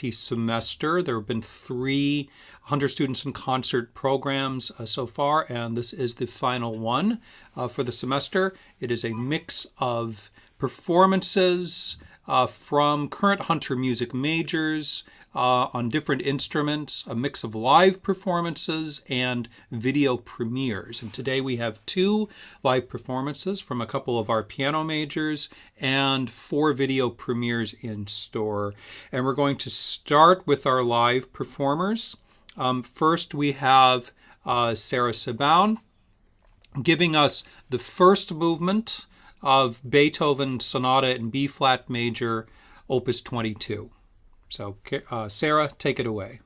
Rarity semester. There have been 3 Hunter Students in Concert programs so far, and this is the final one for the semester. It is a mix of performances from current Hunter music majors on different instruments, a mix of live performances and video premieres. And today we have 2 live performances from a couple of our piano majors and 4 video premieres in store. And we're going to start with our live performers. First we have Sarah Sabaun giving us the first movement of Beethoven's Sonata in B-flat major, Opus 22. So, Sarah, take it away.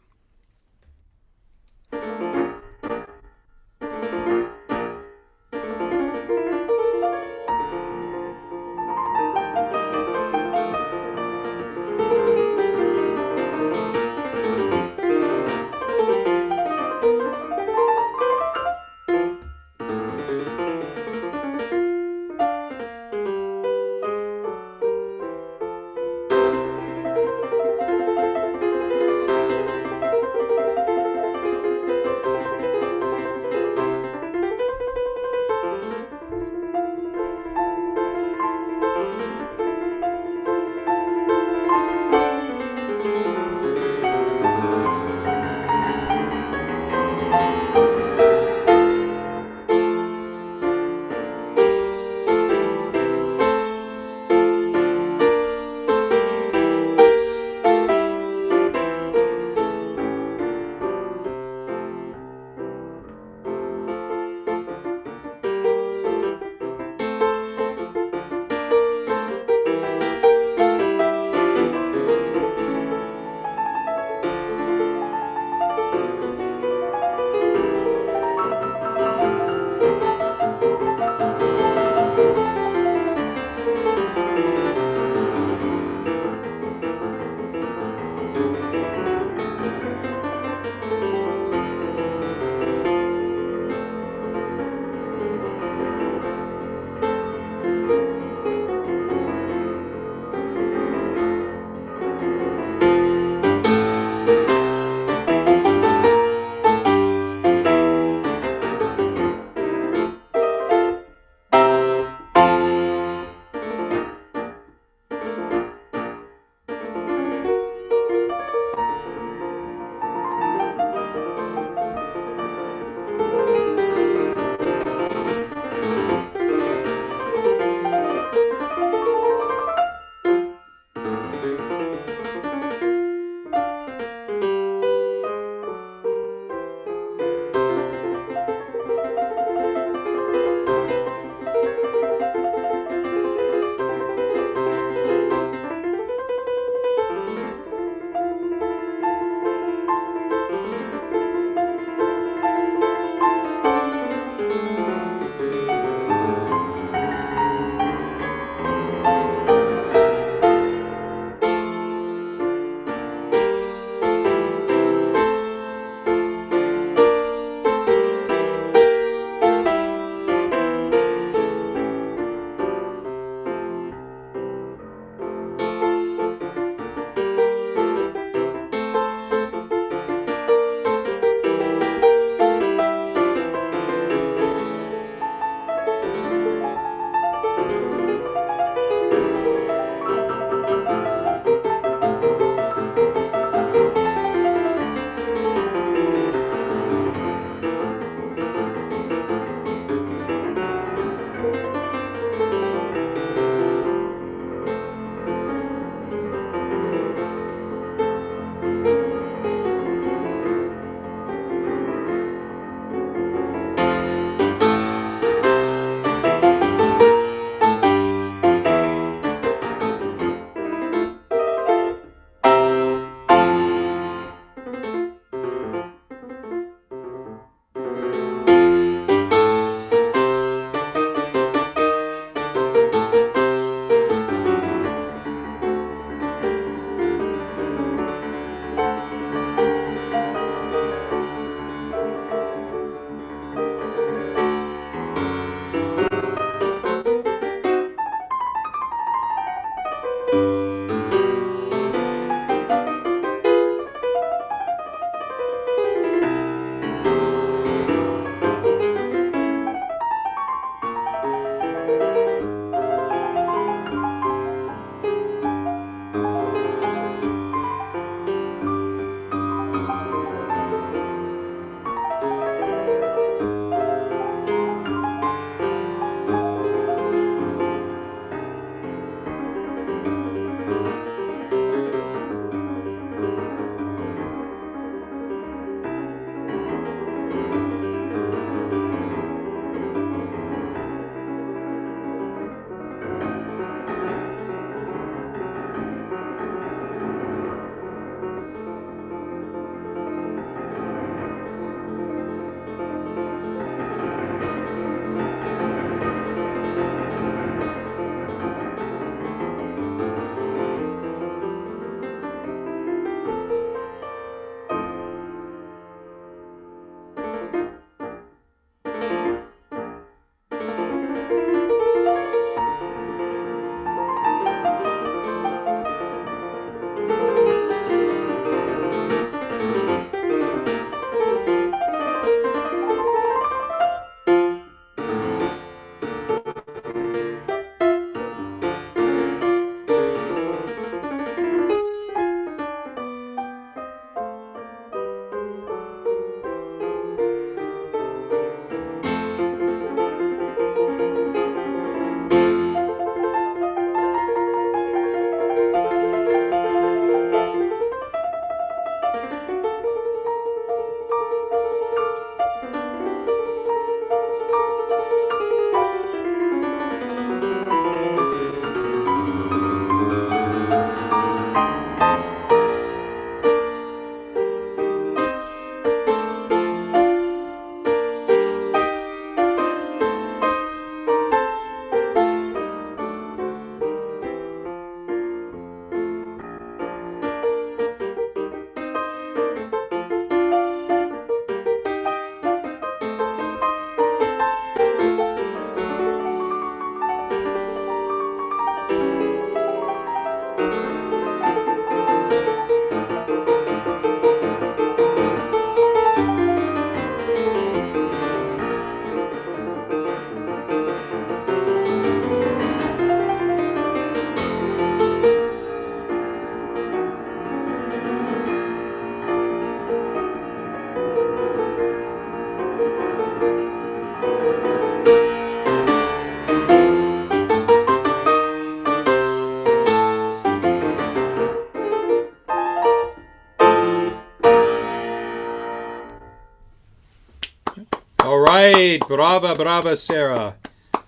All right, brava, brava, Sarah.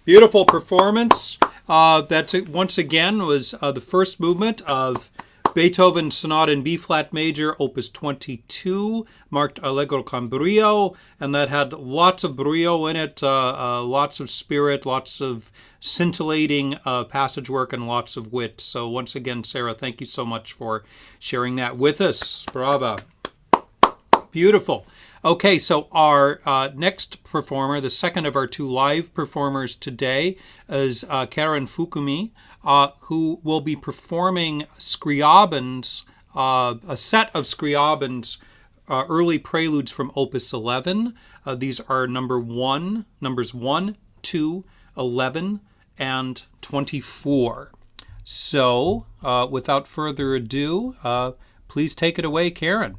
Beautiful performance. That's once again was the first movement of Beethoven Sonata in B flat major, Opus 22, marked Allegro con brio, and that had lots of brio in it, lots of spirit, lots of scintillating passage work, and lots of wit. So once again, Sarah, thank you so much for sharing that with us. Brava. Beautiful. Okay, so our next performer, the second of our two live performers today, is Karen Fukumi, who will be performing Scriabin's, a set of Scriabin's early preludes from Opus 11. These are numbers 1, 2, 11, and 24. So, without further ado, please take it away, Karen.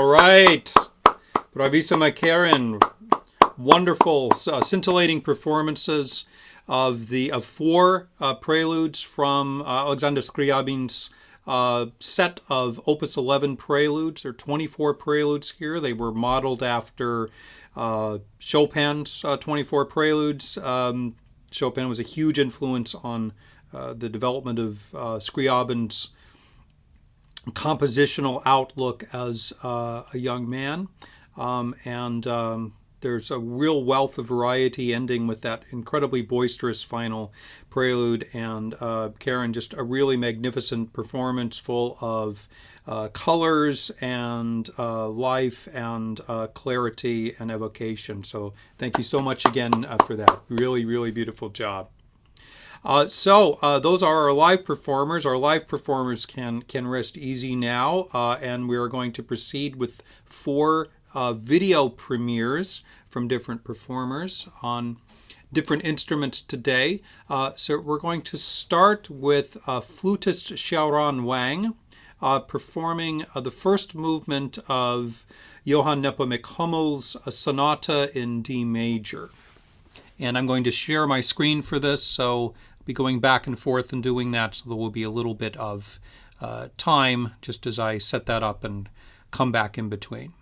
right. Bravissima Karen. Wonderful, scintillating performances of four preludes from Alexander Scriabin's set of Opus 11 preludes. There are 24 preludes here. They were modeled after Chopin's 24 preludes. Chopin was a huge influence on the development of Scriabin's compositional outlook as a young man. There's a real wealth of variety, ending with that incredibly boisterous final prelude. And Karen, just a really magnificent performance full of colors and life and clarity and evocation. So thank you so much again for that. Really, really beautiful job. Those are our live performers. Our live performers can rest easy now, and we are going to proceed with four video premieres from different performers on different instruments today. So we're going to start with flutist Xiaoran Wang performing the first movement of Johann Nepomuk Hummel's Sonata in D major. And I'm going to share my screen for this, so I'll be going back and forth and doing that, so there will be a little bit of time just as I set that up and come back in between.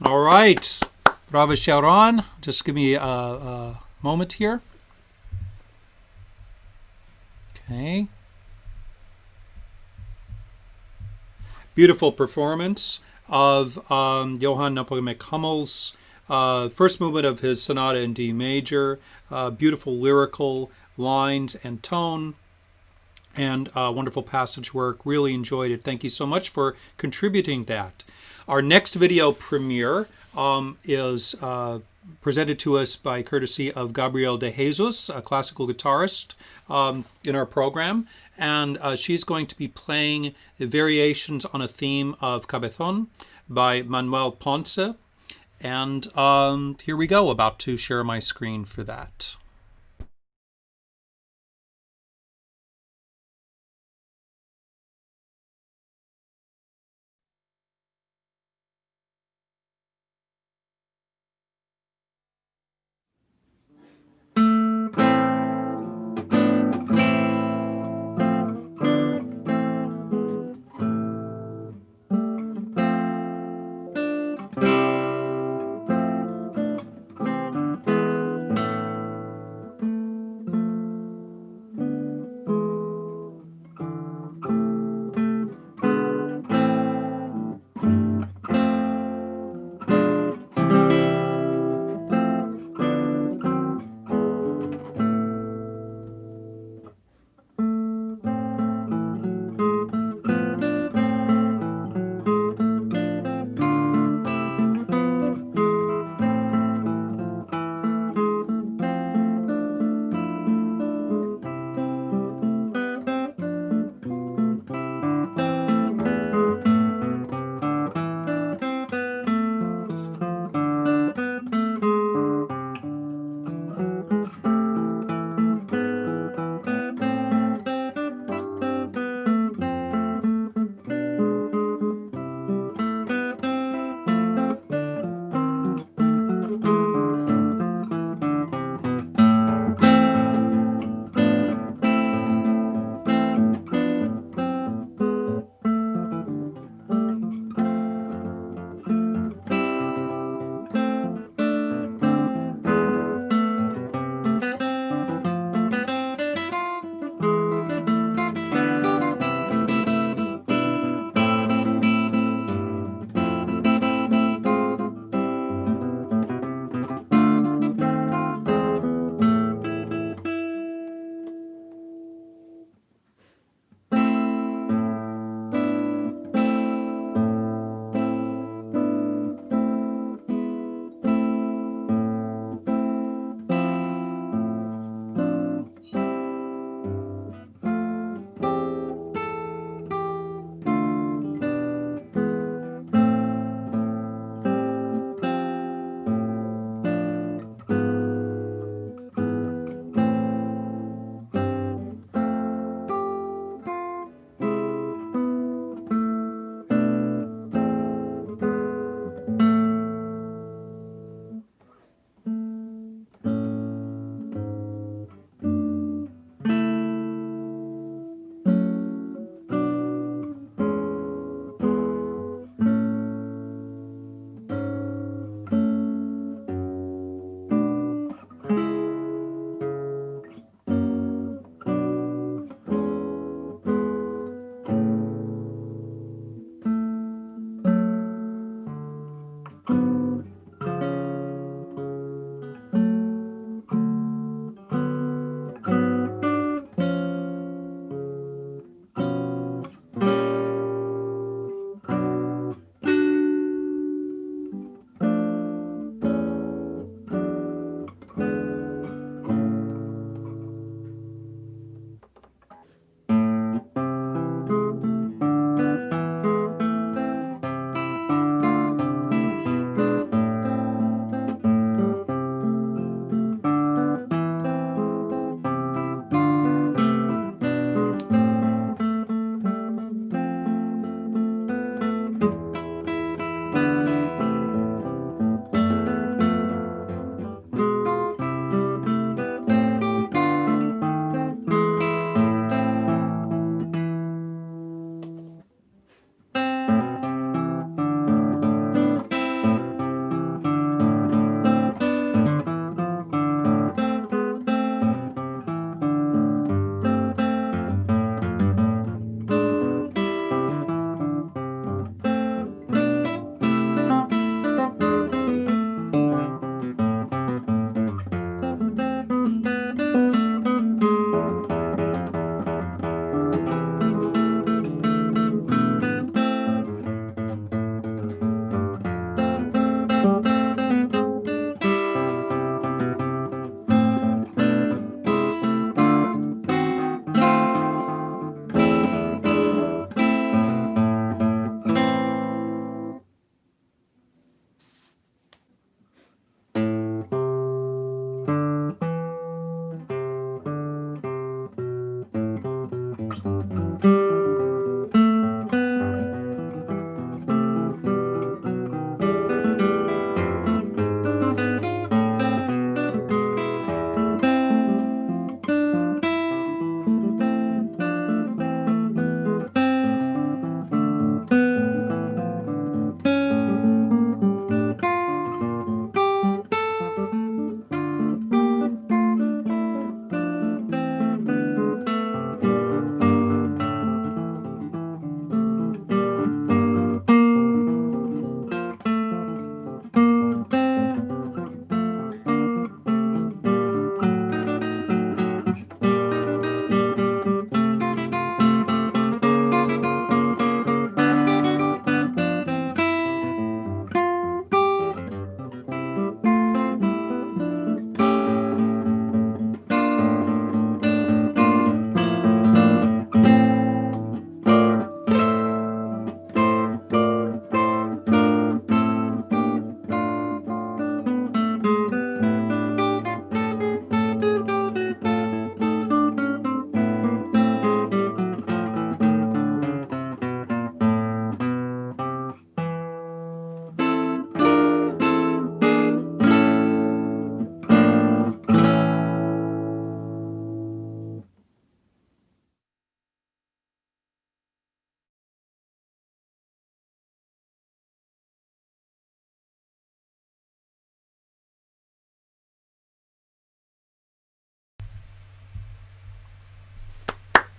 All right. Bravo, Sharon. Just give me a moment here. Okay. Beautiful performance of Johann Nepomuk Hummel's first movement of his sonata in D major. Beautiful lyrical lines and tone, and wonderful passage work. Really enjoyed it. Thank you so much for contributing that. Our next video premiere is presented to us by courtesy of Gabriel de Jesus, a classical guitarist in our program. And she's going to be playing variations on a theme of Cabezon by Manuel Ponce. And here we go, about to share my screen for that.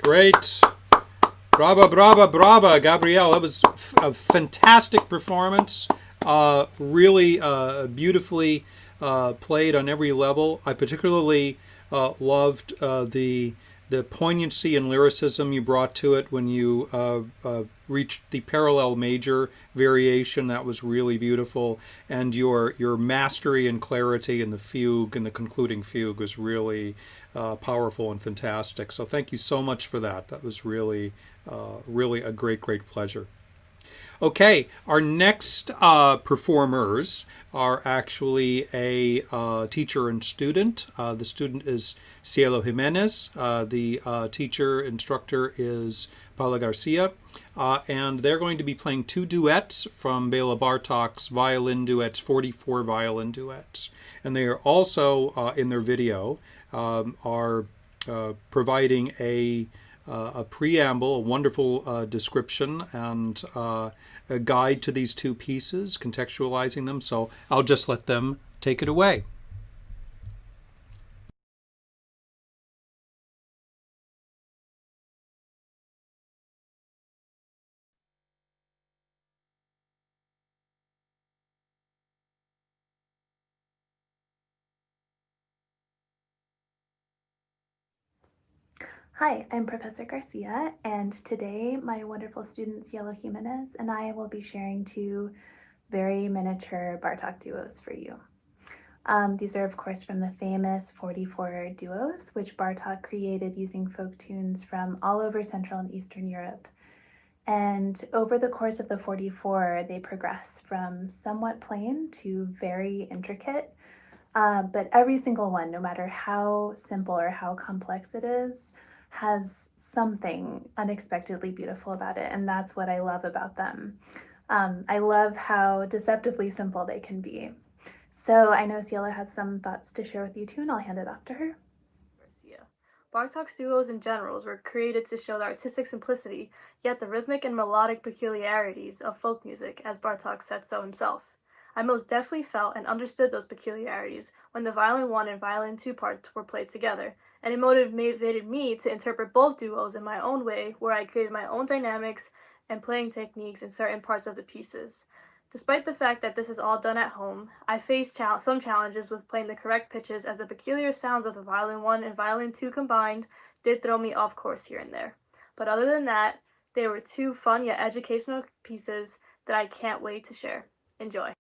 Great. Brava, brava, brava, Gabrielle. That was a fantastic performance. Really beautifully played on every level. I particularly loved the poignancy and lyricism you brought to it when you reached the parallel major variation. That was really beautiful, and your mastery and clarity in the fugue and the concluding fugue was really powerful and fantastic. So thank you so much for that. That was really really a great pleasure. Okay, our next performers are actually a teacher and student. The student is Cielo Jimenez. The teacher instructor is Paula Garcia. And they're going to be playing two duets from Bela Bartok's violin duets, 44 violin duets. And they are also, in their video, are providing a preamble, a wonderful description, and a guide to these two pieces, contextualizing them. So I'll just let them take it away. Hi, I'm Professor Garcia, and today my wonderful student Cielo Jimenez and I will be sharing two very miniature Bartok duos for you. These are, of course, from the famous 44 duos, which Bartok created using folk tunes from all over Central and Eastern Europe. And over the course of the 44, they progress from somewhat plain to very intricate. But every single one, no matter how simple or how complex it is, has something unexpectedly beautiful about it. And that's what I love about them. I love how deceptively simple they can be. So I know Cielo has some thoughts to share with you too, and I'll hand it off to her. Garcia. Bartok's duos and generals were created to show the artistic simplicity, yet the rhythmic and melodic peculiarities of folk music, as Bartok said so himself. I most definitely felt and understood those peculiarities when the violin 1 and violin 2 parts were played together, and it motivated me to interpret both duos in my own way, where I created my own dynamics and playing techniques in certain parts of the pieces. Despite the fact that this is all done at home, I faced some challenges with playing the correct pitches, as the peculiar sounds of the violin 1 and violin 2 combined did throw me off course here and there. But other than that, they were two fun yet educational pieces that I can't wait to share. Enjoy.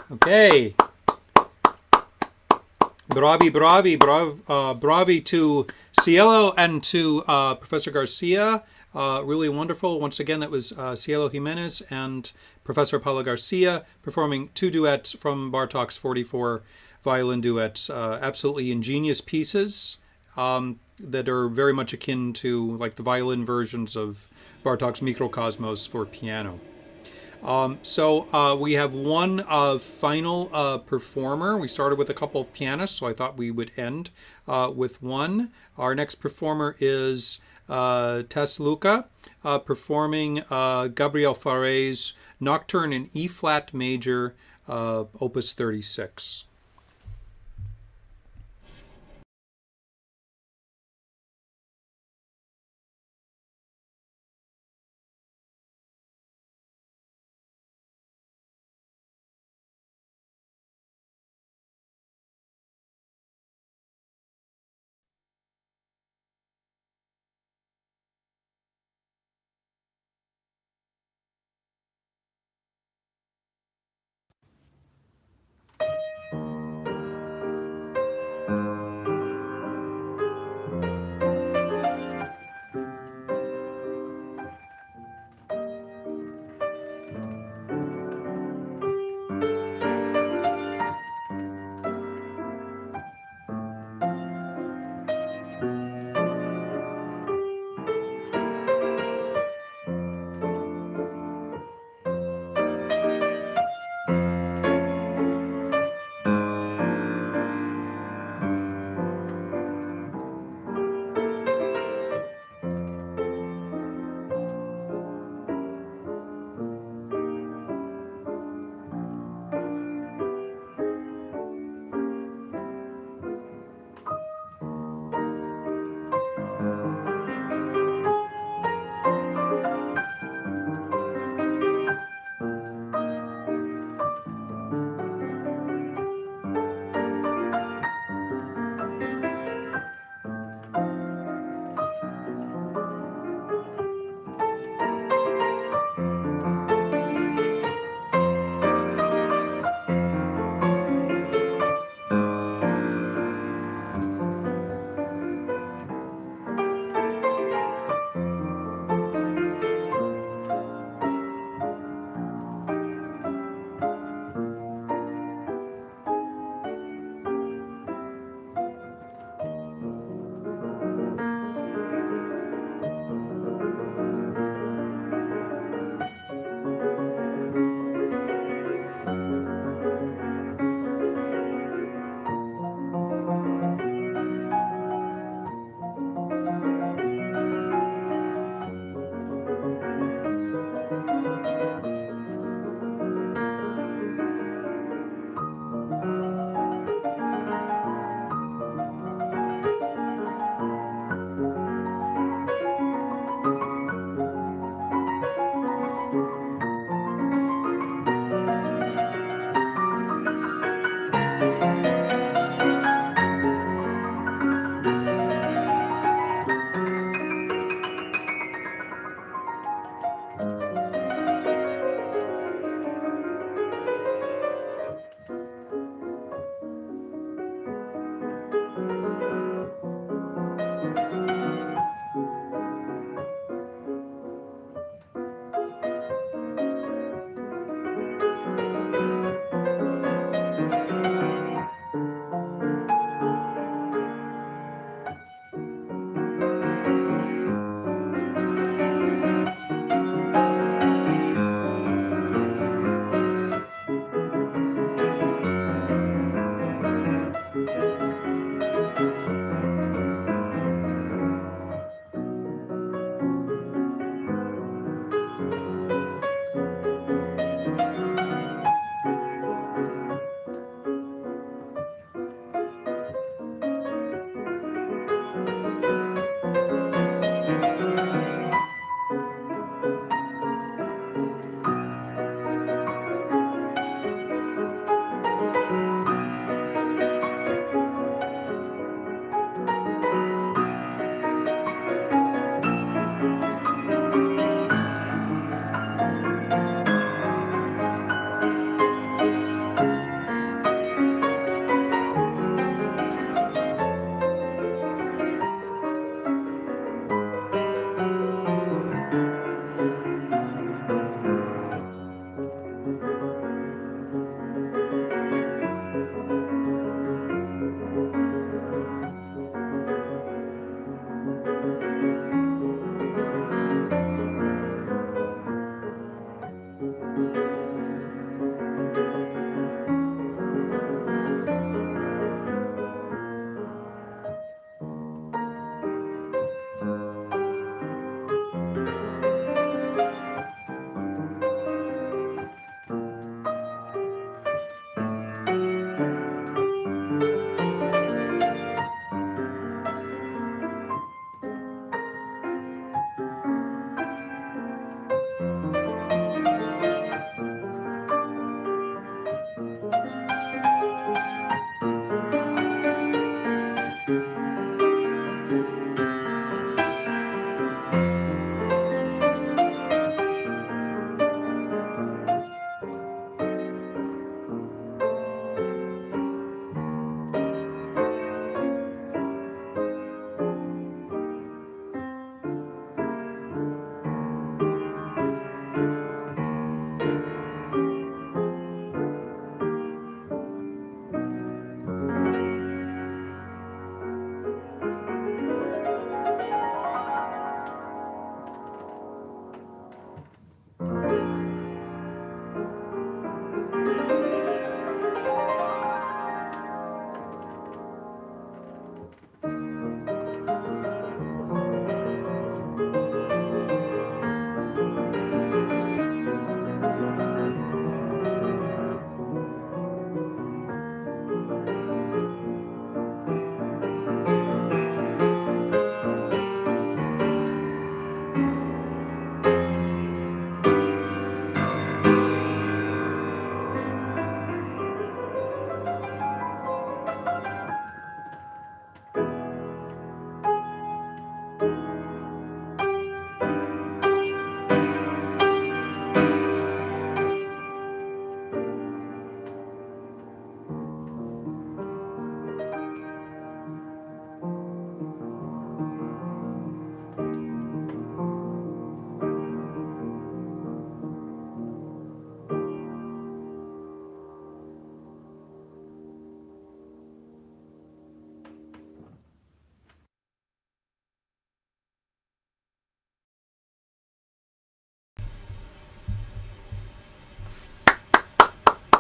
Okay. Bravi to Cielo and to Professor Garcia. really wonderful. Once again, that was Cielo Jimenez and Professor Paula Garcia performing two duets from Bartok's 44 violin duets. Absolutely ingenious pieces that are very much akin to like the violin versions of Bartok's Mikrokosmos for piano. So we have one final performer. We started with a couple of pianists, so I thought we would end with one. Our next performer is Tess Luca performing Gabriel Fauré's Nocturne in E flat major, Opus 36.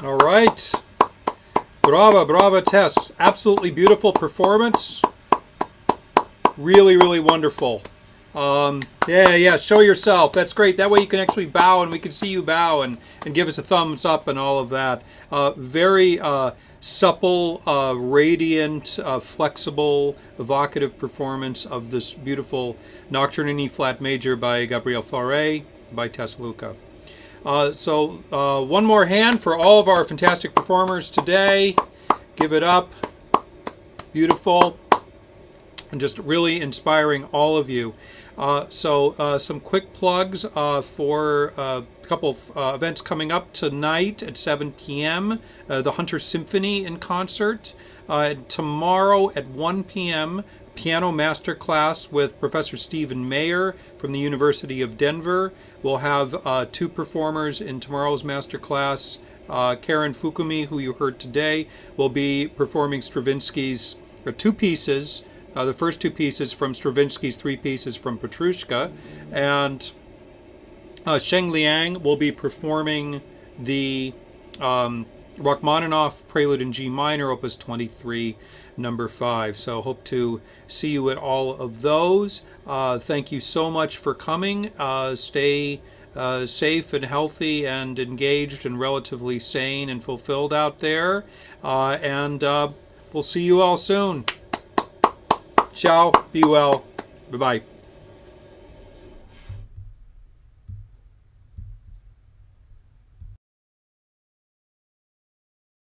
All right. Brava, Tess. Absolutely beautiful performance. Really, really wonderful. Yeah, show yourself. That's great. That way you can actually bow and we can see you bow and give us a thumbs up and all of that. Very supple, radiant, flexible, evocative performance of this beautiful Nocturne in E-flat major by Gabriel Fauré by Tess Luca. So one more hand for all of our fantastic performers today. Give it up. Beautiful. And just really inspiring all of you. So some quick plugs for a couple of events coming up tonight at 7 p.m. The Hunter Symphony in concert. Tomorrow at 1 p.m. Piano Masterclass with Professor Stephen Mayer from the University of Denver. We'll have two performers in tomorrow's masterclass. Karen Fukumi, who you heard today, will be performing Stravinsky's two pieces. The first two pieces from Stravinsky's three pieces from Petrushka, and Sheng Liang will be performing the Rachmaninoff Prelude in G minor, Opus 23, number 5. So hope to see you at all of those. Thank you so much for coming. Stay safe and healthy and engaged and relatively sane and fulfilled out there. And we'll see you all soon. Ciao. Be well. Bye-bye.